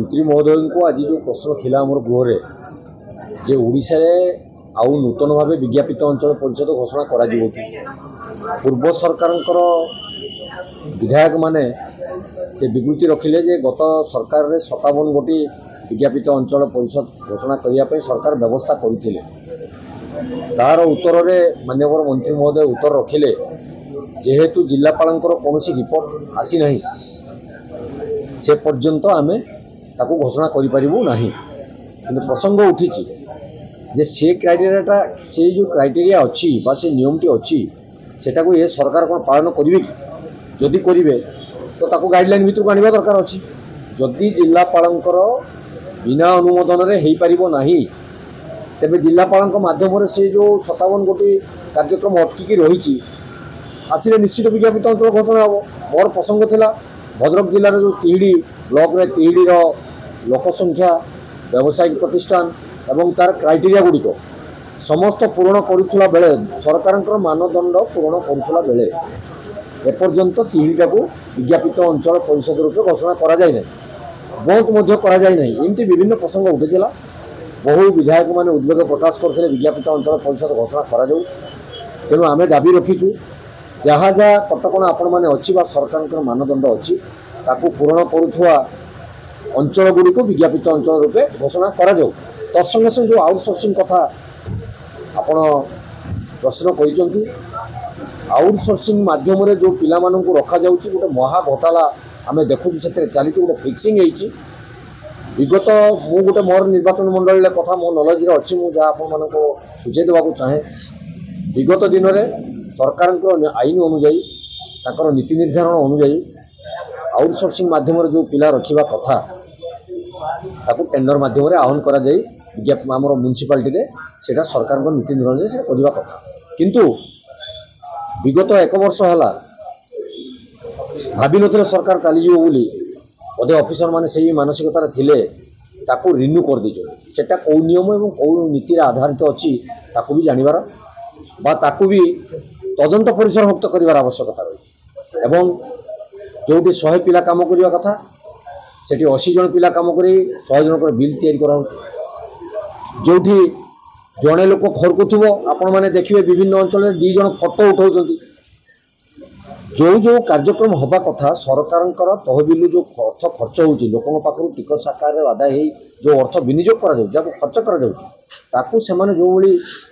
मंत्री महोदय को आज जो प्रश्न थिला आमर गृह जे ओडिशा रे आउ नूतन भाव विज्ञापित अंचल परिषद घोषणा करा जिवो कि पूर्व सरकार विधायक माने से विकृति रखिले जे गत सरकार रे 57 गोटी विज्ञापित अंचल परिषद घोषणा करने सरकार व्यवस्था करथिले। तार उत्तर रे माननीय मंत्री महोदय उत्तर रखिले जेहेतु जिलापालंकर कौनसी रिपोर्ट आसी नहीं से पर्यंत आमे ताकू घोषणा करिपारिबु नाही। किंतु प्रसंग उठी जे से क्राइटेरियाटा से जो क्राइटेरिया अच्छी बा से नियमटी अच्छी सेटा को ये सरकार कौन पालन करिवे कि जदि करिवे तो ताकू गाइडलाइन भितर आनिबा दरकार अच्छी। जदि जिलापालंकर बिना अनुमोदन रे हेई पारिबो नाही तेबे जिलापालंक माध्यम से जो 57 गोटी कार्यक्रम अटकी रही आसिले निश्चित विज्ञापित अंचल घोषणा हम। मोर प्रसंग थिला भद्रक जिलार जो तिहिडी ब्लॉक रे तिहिडी लोक संख्या व्यावसायिक प्रतिष्ठान एवं तार क्राइटेरिया गुड़िक समस्त पूरण करुला बेले सरकार मानदंड पूरण करुला बेले एपर्यंत तिहिडीटा को विज्ञापित अंचल परिषद रूप घोषणा करा जाय नै, बहुत मध्य करा जाय नै। एमती विभिन्न प्रसंग उठिला। बहु विधायक माने उद्वेग प्रकाश करथिले विज्ञापित अंचल परिषद घोषणा करा जाऊ। तेणु आमे दाबी रखिछु जहाँ जहाँ कटकणा आपण मैंने अच्छी सरकार मानदंड अच्छी ताकू पूरण करुवा अंचल गुड़ी को विज्ञापित अंचल रूपे घोषणा करा जाऊ। तत्संगे संगे जो आउटसोर्सिंग कथा आपण प्रश्न करिसेंती आउटसोर्सिंग माध्यम रे जो पिला माननकु रखा जाउची गोटे महा घोटाला आमे देखु से चली गोटे फिक्सिंग होईची। विगत मु गोटे मोर निर्वाचन मंडल कथा मो नॉलेज रे अच्छी मु जहाँ आपण माननको सूचय देबाकू चाहे विगत दिन में सरकार आईन अनुजाई ताकर नीति निर्धारण अनुजाई आउटसोर्सिंग माध्यम जो पिला रखा कथा ताकू टेंडर माध्यम आह्वान करा जाई विज्ञापन आमर म्युनिसिपालिटी रे सेटा सरकार नीति निर्धारण से करवा कथा। किंतु विगत 1 वर्ष है भावी नथिले सरकार चलीज बोली अधे ऑफिसर माने सही मानसिकतार थिले ताकू रिन्यू कर दी सेटा कौ नियम एवं कौ नीति आधारित अच्छी ताकू भी जानिबार बा ताकू भी तदंत परिसरभुक्त कर आवश्यकता रही एवं जो 100 पिला काम करने कथा सेठी 80 जन पिला काम कर 100 जन बिल तैयारी करा जो जड़े लोक खरकुव आपण मैंने देखिए विभिन्न अंचल 2 जन फोटो उठाऊँ जो जो कार्यक्रम हवा कथा सरकार तहबिल जो अर्थ खर्च हो लोकों पाखु टिकस आकार आदाय जो अर्थ विनियोग कर खर्च कर से जो भाई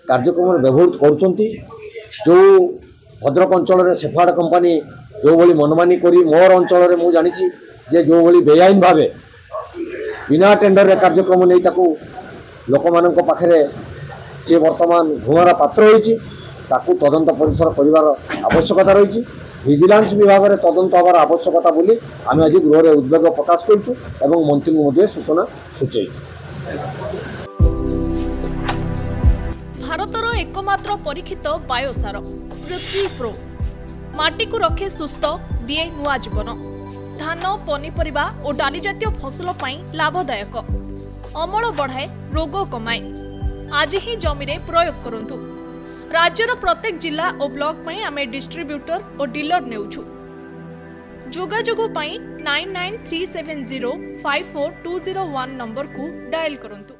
कार्यक्रम व्यवहृत कर जो भद्रक अंचल सेफार्ड कंपानी जो भाई मनमानी करी मोर अंचल मुझे जानी जे जो भाई बेआईन भाव बिना टेंडर कार्यक्रम नहीं ताकू लोक मान पाखे सी बर्तमान घुमार पात्र होती तदंत परिसर कर आवश्यकता रही। विजिलेंस विभाग में तदंत हबार आवश्यकता बोली आम आज गृह में उद्वेग प्रकाश करूँ मंत्री महोदय सूचना सूचय। भारतर एकमात्र परीक्षित बायोसार पृथ्वी प्रो माटी को रखे सुस्थ दिए नुआ जीवन धान पनीपरिबा और डाली जातीय फसल पाई लाभदायक अमल बढ़ाए रोग कमाए आज ही जमी रे प्रयोग करंतु। राज्यर प्रत्येक जिला और ब्लॉक में आमे डिस्ट्रीब्यूटर और डीलर नेउछु। जोगाजोग पाई 9937054201 नंबर को डायल करंतु।